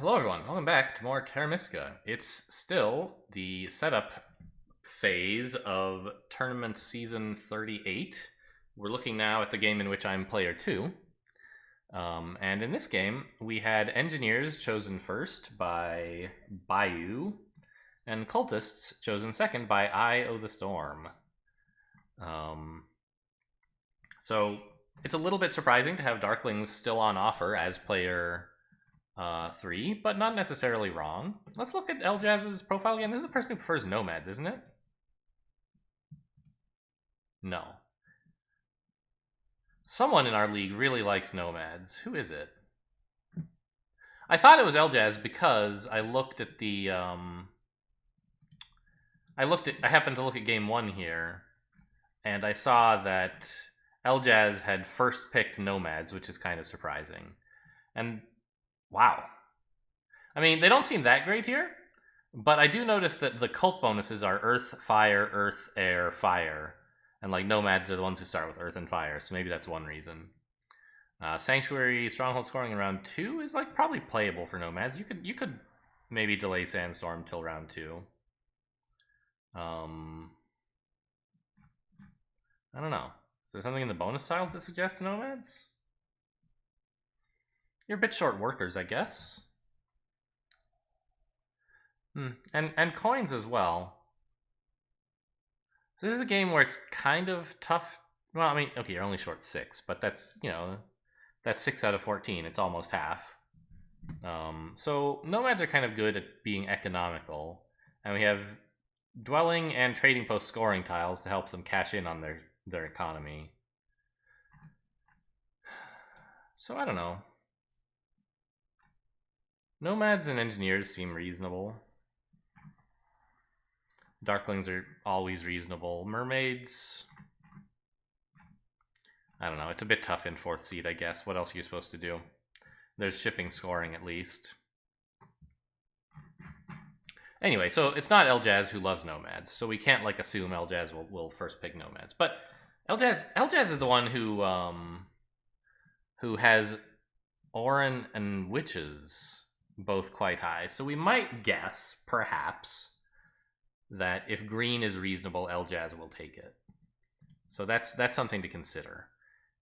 Hello everyone, welcome back to more Terra Mystica. It's still the setup phase of Tournament Season 38. We're looking now at the game in which I'm Player 2. And in this game, we had Engineers chosen first by Bayou, and Cultists chosen second by Eye of the Storm. So it's a little bit surprising to have Darklings still on offer as Player 3, but not necessarily wrong. Let's look at Eljaz's profile again. This is the person who prefers nomads, isn't it? No. Someone in our league really likes nomads. Who is it? I thought it was Eljaz because I looked at the I happened to look at game 1 here, and I saw that Eljaz had first picked nomads, which is kind of surprising. And wow. I mean, they don't seem that great here, but I do notice that the cult bonuses are earth, air, fire. And like nomads are the ones who start with earth and fire, so maybe that's one reason. Sanctuary stronghold scoring in round 2 is like probably playable for nomads. You could maybe delay Sandstorm till round 2. I don't know. Is there something in the bonus tiles that suggests nomads? You're a bit short workers, I guess. And coins as well. So this is a game where it's kind of tough. Well, I mean, okay, you're only short 6, but that's, that's 6 out of 14. It's almost half. So nomads are kind of good at being economical. And we have dwelling and trading post scoring tiles to help them cash in on their economy. So I don't know. Nomads and engineers seem reasonable. Darklings are always reasonable. Mermaids, I don't know. It's a bit tough in 4th seed, I guess. What else are you supposed to do? There's shipping scoring at least. Anyway, so it's not Eljaz who loves nomads, so we can't like assume Eljaz will first pick nomads. But Eljaz is the one who has Orin and Witches both quite high. So we might guess, perhaps, that if green is reasonable, Eljaz will take it. So that's something to consider.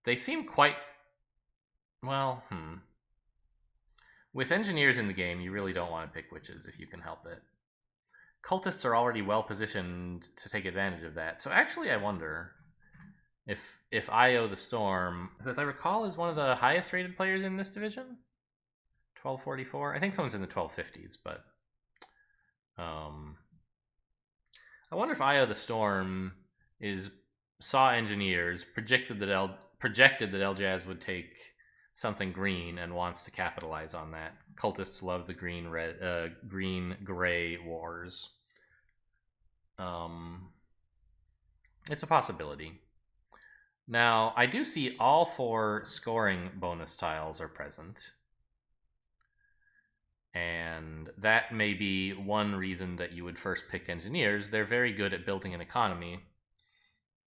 They seem quite... Well, With engineers in the game, you really don't want to pick witches if you can help it. Cultists are already well positioned to take advantage of that. So actually, I wonder if Io the Storm, who as I recall is one of the highest rated players in this division, 1244. I think someone's in the 1250s, but I wonder if Io the Storm saw engineers, projected that Eljaz would take something green and wants to capitalize on that. Cultists love the green-gray wars. It's a possibility. Now, I do see all 4 scoring bonus tiles are present. And that may be one reason that you would first pick engineers. They're very good at building an economy,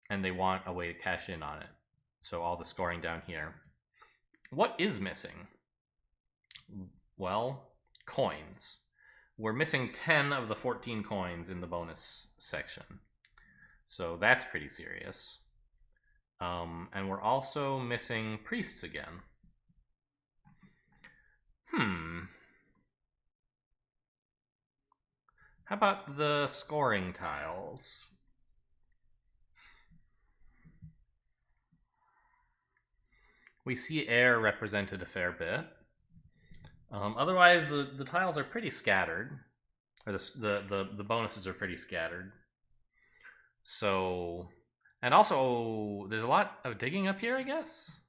and they want a way to cash in on it. So all the scoring down here. What is missing? Well, coins. We're missing 10 of the 14 coins in the bonus section. So that's pretty serious. And we're also missing priests again. How about the scoring tiles? We see air represented a fair bit. Otherwise, the tiles are pretty scattered. Or the bonuses are pretty scattered. So, and also, there's a lot of digging up here, I guess?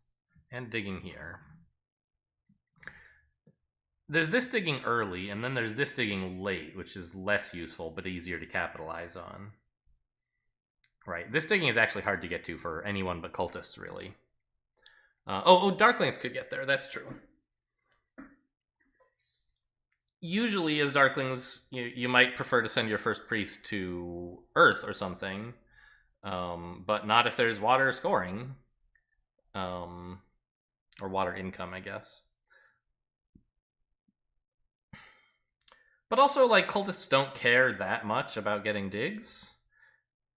And digging here. There's this digging early, and then there's this digging late, which is less useful, but easier to capitalize on. Right, this digging is actually hard to get to for anyone but cultists, really. Darklings could get there, that's true. Usually, as Darklings, you might prefer to send your first priest to Earth or something, but not if there's water scoring. Or water income, I guess. But also, like, cultists don't care that much about getting digs.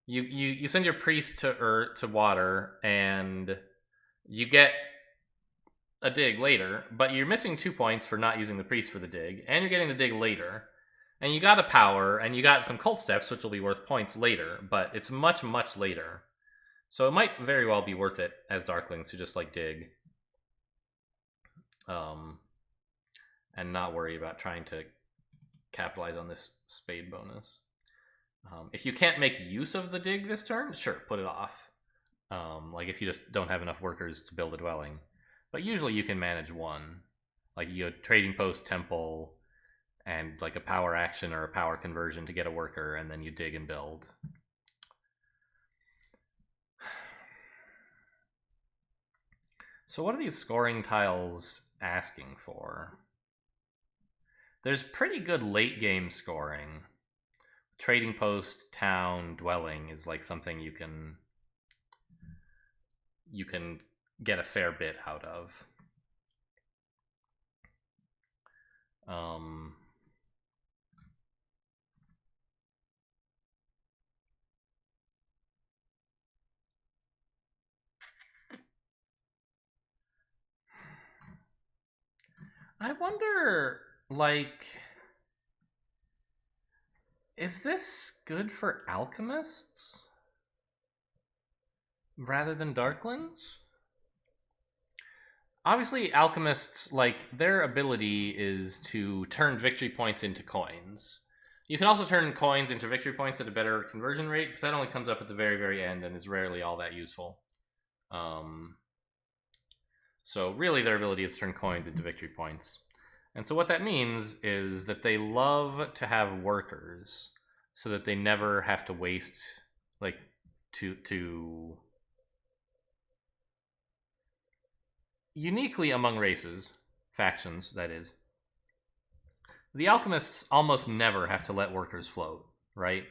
You send your priest to water, and you get a dig later, but you're missing 2 points for not using the priest for the dig, and you're getting the dig later. And you got a power, and you got some cult steps, which will be worth points later, but it's much, much later. So it might very well be worth it as Darklings to just, like, dig. And not worry about trying to capitalize on this spade bonus. If you can't make use of the dig this turn, sure, put it off. Like if you just don't have enough workers to build a dwelling. But usually you can manage one. Like you have trading post, temple, and like a power action or a power conversion to get a worker, and then you dig and build. So what are these scoring tiles asking for? There's pretty good late game scoring. Trading post, town, dwelling is like something you can get a fair bit out of. I wonder, like, is this good for alchemists rather than darklings? Obviously, alchemists, like, their ability is to turn victory points into coins. You can also turn coins into victory points at a better conversion rate, but that only comes up at the very, very end and is rarely all that useful. So really their ability is to turn coins into victory points. And so what that means is that they love to have workers so that they never have to waste, like, to uniquely among races, factions, that is, the alchemists almost never have to let workers float, right?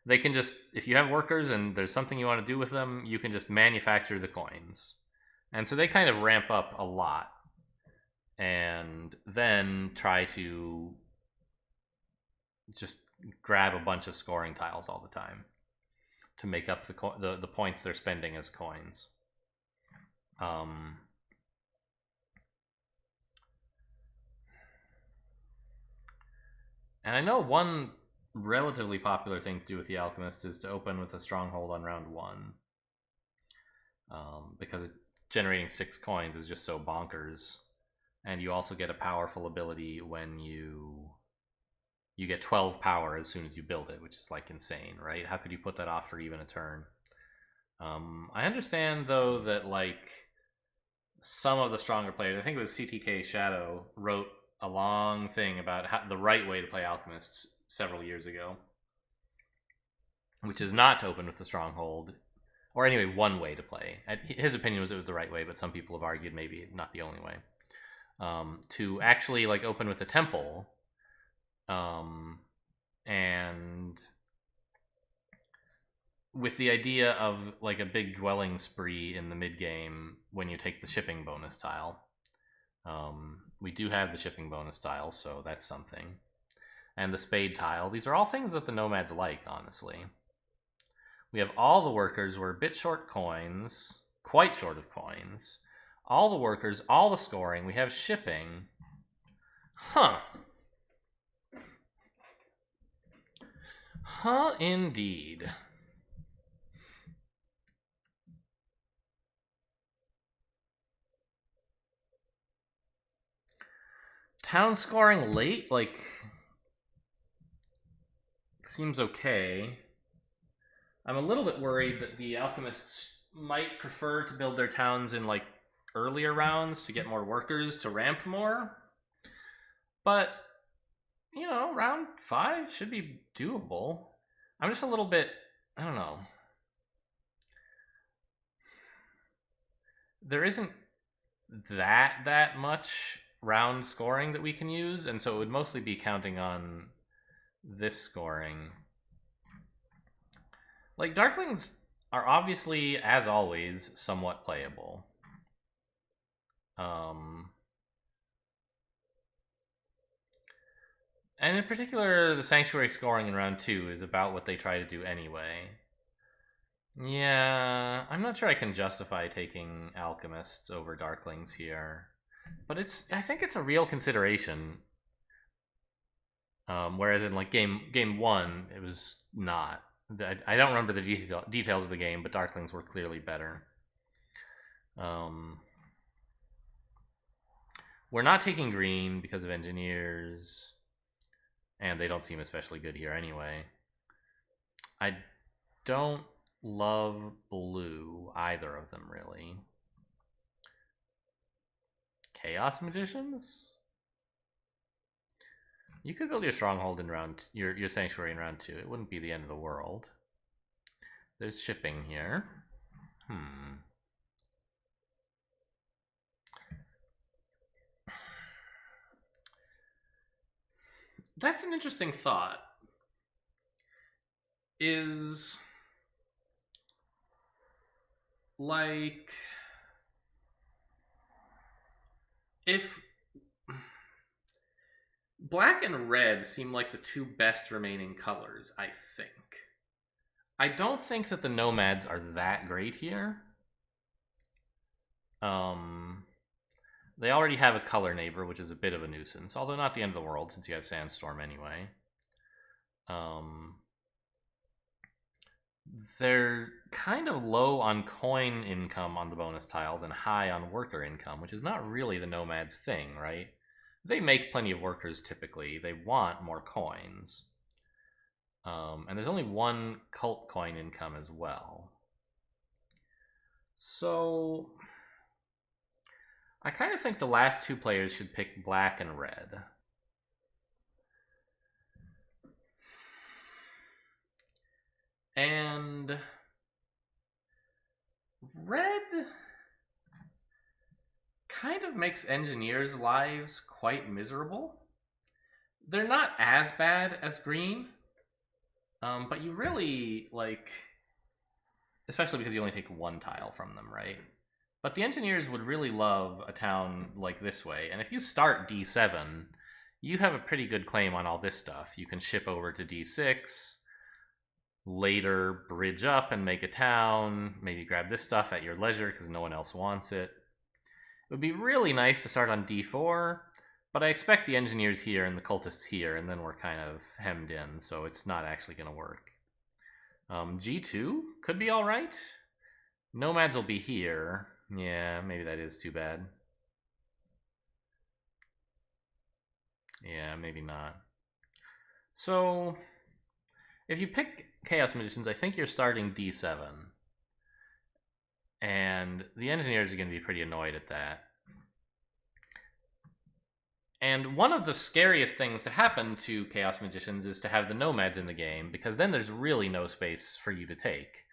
They can just, if you have workers and there's something you want to do with them, you can just manufacture the coins. And so they kind of ramp up a lot and then try to just grab a bunch of scoring tiles all the time to make up the points they're spending as coins. And I know one relatively popular thing to do with the alchemist is to open with a stronghold on round 1. Because generating 6 coins is just so bonkers. And you also get a powerful ability when you get 12 power as soon as you build it, which is like insane, right? How could you put that off for even a turn? I understand though that like some of the stronger players, I think it was CTK Shadow, wrote a long thing about the right way to play alchemists several years ago, which is not to open with the stronghold, or anyway, one way to play. His opinion was it was the right way, but some people have argued maybe not the only way. To actually like open with a temple, and with the idea of like a big dwelling spree in the mid game when you take the shipping bonus tile. We do have the shipping bonus tile, so that's something. And the spade tile. These are all things that the nomads like, honestly. We have all the workers. We're a bit short coins. Quite short of coins. All the workers, all the scoring. We have shipping. Huh. Huh, indeed. Town scoring late, like, seems okay. I'm a little bit worried that the alchemists might prefer to build their towns in, like, earlier rounds to get more workers to ramp more. But, you know, round 5 should be doable. I'm just a little bit, I don't know. There isn't that much round scoring that we can use, and so it would mostly be counting on this scoring. Like, Darklings are obviously, as always, somewhat playable. And And in particular, the Sanctuary scoring in round 2 is about what they try to do anyway. Yeah, I'm not sure I can justify taking Alchemists over Darklings here. But I think it's a real consideration. Whereas in like game 1, it was not. I don't remember the details of the game, but Darklings were clearly better. We're not taking green because of engineers, and they don't seem especially good here anyway. I don't love blue, either of them really. Chaos Magicians? You could build your stronghold in your sanctuary in round 2. It wouldn't be the end of the world. There's shipping here. That's an interesting thought. Is like if black and red seem like the two best remaining colors, I think. I don't think that the nomads are that great here. They already have a color neighbor, which is a bit of a nuisance, although not the end of the world since you have Sandstorm anyway. They're kind of low on coin income on the bonus tiles and high on worker income, which is not really the nomads thing, right? They make plenty of workers typically. They want more coins. And there's only one cult coin income as well. So I kind of think the last two players should pick black and red. And red kind of makes engineers' lives quite miserable. They're not as bad as green, but you really, like, especially because you only take one tile from them, right? But the engineers would really love a town like this way, and if you start D7, you have a pretty good claim on all this stuff. You can ship over to D6, later bridge up and make a town, maybe grab this stuff at your leisure because no one else wants it. It would be really nice to start on D4, but I expect the engineers here and the cultists here, and then we're kind of hemmed in, so it's not actually going to work. G2 could be alright. Nomads will be here. Yeah, maybe that is too bad. Yeah, maybe not. So, if you pick Chaos Magicians, I think you're starting D7. And the engineers are going to be pretty annoyed at that. And one of the scariest things to happen to Chaos Magicians is to have the nomads in the game, because then there's really no space for you to take.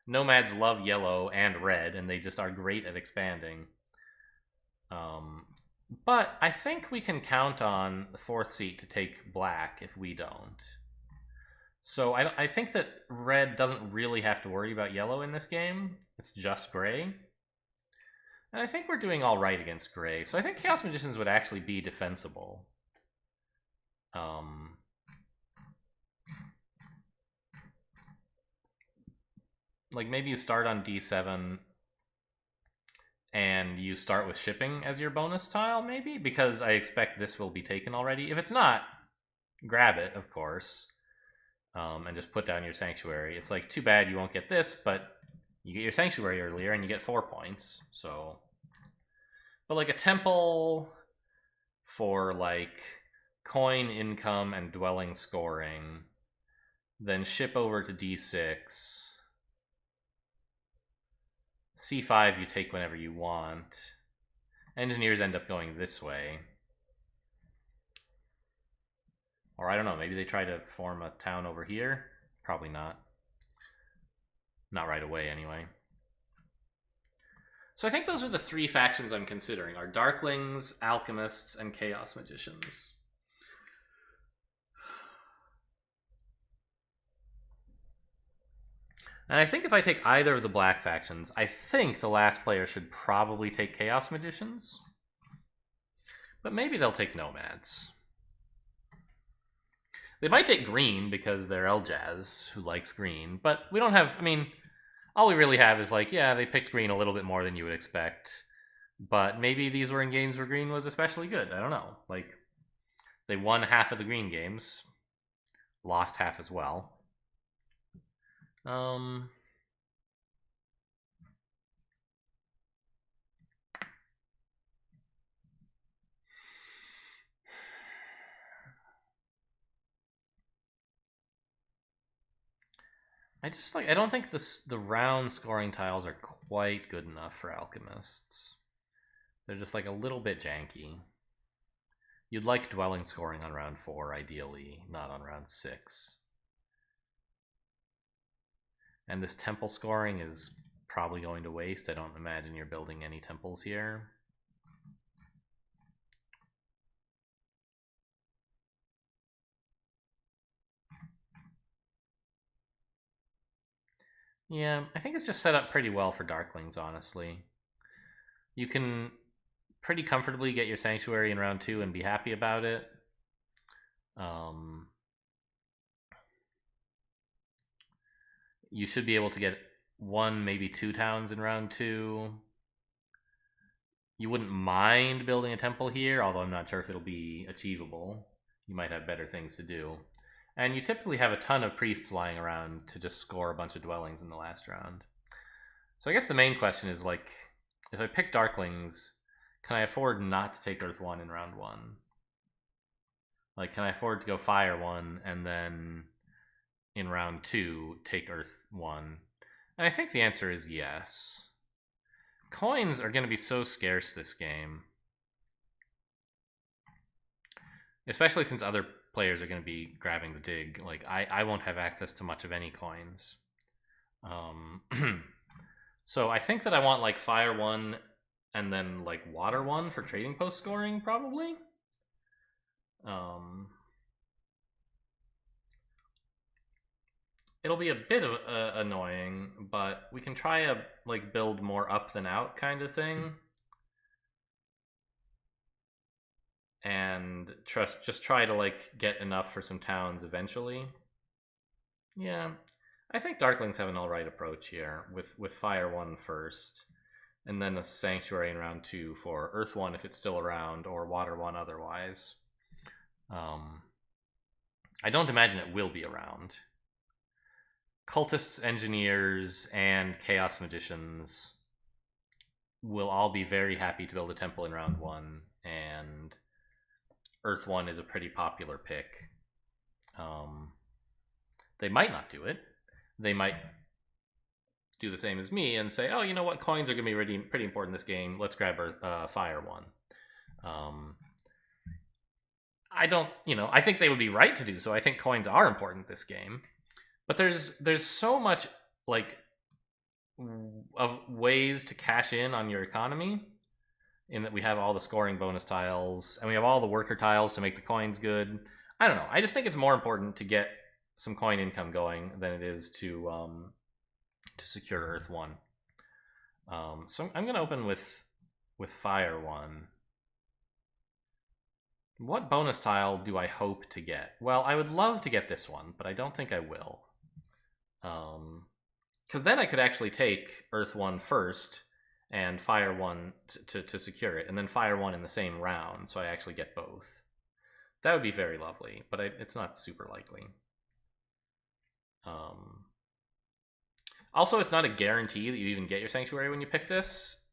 Nomads love yellow and red, and they just are great at expanding. But I think we can count on the fourth seat to take black if we don't. So I think that red doesn't really have to worry about yellow in this game. It's just gray. And I think we're doing all right against gray. So I think Chaos Magicians would actually be defensible. Like maybe you start on D7 and you start with shipping as your bonus tile, maybe? Because I expect this will be taken already. If it's not, grab it, of course. And just put down your sanctuary. It's like, too bad you won't get this, but you get your sanctuary earlier and you get 4 points. So, but like a temple for like coin income and dwelling scoring, then ship over to D6. C5 you take whenever you want. Engineers end up going this way. Or I don't know, maybe they try to form a town over here? Probably not. Not right away, anyway. So I think those are the three factions I'm considering, are Darklings, Alchemists, and Chaos Magicians. And I think if I take either of the black factions, I think the last player should probably take Chaos Magicians. But maybe they'll take Nomads. They might take green because they're Eljaz, who likes green, but we don't have. I mean, all we really have is like, yeah, they picked green a little bit more than you would expect, but maybe these were in games where green was especially good. I don't know. Like, they won half of the green games, lost half as well. I don't think the round scoring tiles are quite good enough for alchemists. They're just like a little bit janky. You'd like dwelling scoring on round 4, ideally, not on round 6. And this temple scoring is probably going to waste. I don't imagine you're building any temples here. Yeah, I think it's just set up pretty well for Darklings, honestly. You can pretty comfortably get your Sanctuary in round 2 and be happy about it. You should be able to get 1, maybe 2 towns in round 2. You wouldn't mind building a temple here, although I'm not sure if it'll be achievable. You might have better things to do. And you typically have a ton of priests lying around to just score a bunch of dwellings in the last round. So I guess the main question is, like, if I pick Darklings, can I afford not to take Earth 1 in round 1? Like, can I afford to go Fire 1 and then in round 2 take Earth 1? And I think the answer is yes. Coins are going to be so scarce this game, especially since other players are going to be grabbing the dig. Like, I won't have access to much of any coins. So I think that I want like Fire 1 and then like Water 1 for trading post scoring, probably. It'll be a bit of annoying, but we can try a like build more up than out kind of thing, and just try to like get enough for some towns eventually. Yeah, I think Darklings have an alright approach here with Fire 1 first, and then a Sanctuary in round 2 for Earth 1 if it's still around, or Water 1 otherwise. I don't imagine it will be around. Cultists, Engineers, and Chaos Magicians will all be very happy to build a temple in round 1, and Earth 1 is a pretty popular pick. They might not do it. They might do the same as me and say, oh, you know what, coins are going to be really, pretty important in this game. Let's grab Fire 1. I don't, I think they would be right to do so. I think coins are important this game. But there's so much like of ways to cash in on your economy, in that we have all the scoring bonus tiles and we have all the worker tiles to make the coins good. I don't know. I just think it's more important to get some coin income going than it is to secure Earth 1. So I'm gonna open with Fire 1. What bonus tile do I hope to get? Well, I would love to get this one, but I don't think I will. Because then I could actually take Earth 1 first and Fire 1 to secure it, and then Fire 1 in the same round, so I actually get both. That would be very lovely, but it's not super likely. Also, it's not a guarantee that you even get your Sanctuary when you pick this.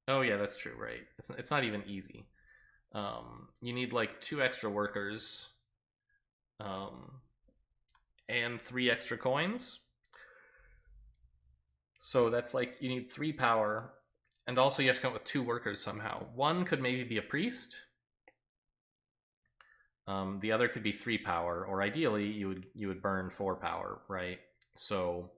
Oh yeah, that's true, right? It's not even easy. You need like 2 extra workers. And 3 extra coins. So that's like, you need 3 power, and also you have to come up with 2 workers somehow. One could maybe be a priest. The other could be 3 power, or ideally you would burn 4 power, right? So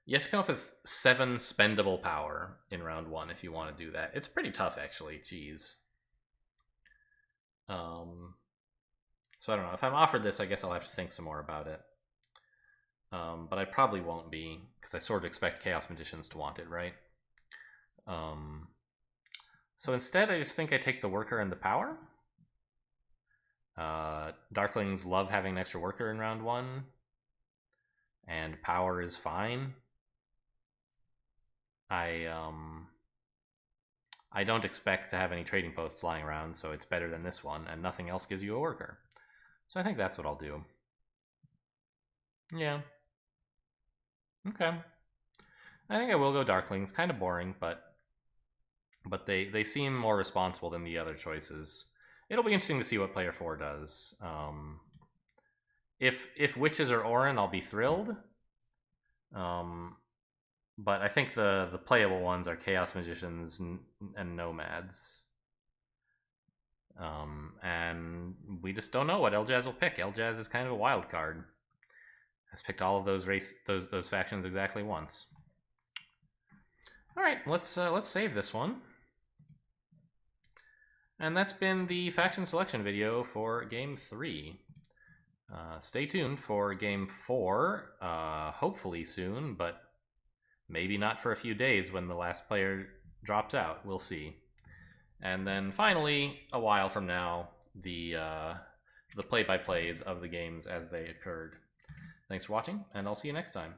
you have to come up with 7 spendable power in round 1 if you want to do that. It's pretty tough, actually. Jeez. So I don't know. If I'm offered this, I guess I'll have to think some more about it. But I probably won't be, because I sort of expect Chaos Magicians to want it, right? So instead, I just think I take the worker and the power. Darklings love having an extra worker in round 1, and power is fine. I don't expect to have any trading posts lying around, so it's better than this one, and nothing else gives you a worker. So I think that's what I'll do. Yeah. Okay. I think I will go Darklings. Kind of boring, but they seem more responsible than the other choices. It'll be interesting to see what player 4 does. If Witches are Orin, I'll be thrilled. But I think the playable ones are Chaos Magicians and Nomads. And we just don't know what Eljaz will pick. Eljaz is kind of a wild card. Has picked all of those those factions exactly once. All right, let's save this one. And that's been the faction selection video for Game 3. Stay tuned for Game 4, hopefully soon, but maybe not for a few days when the last player drops out. We'll see. And then finally, a while from now, the play-by-plays of the games as they occurred. Thanks for watching, and I'll see you next time.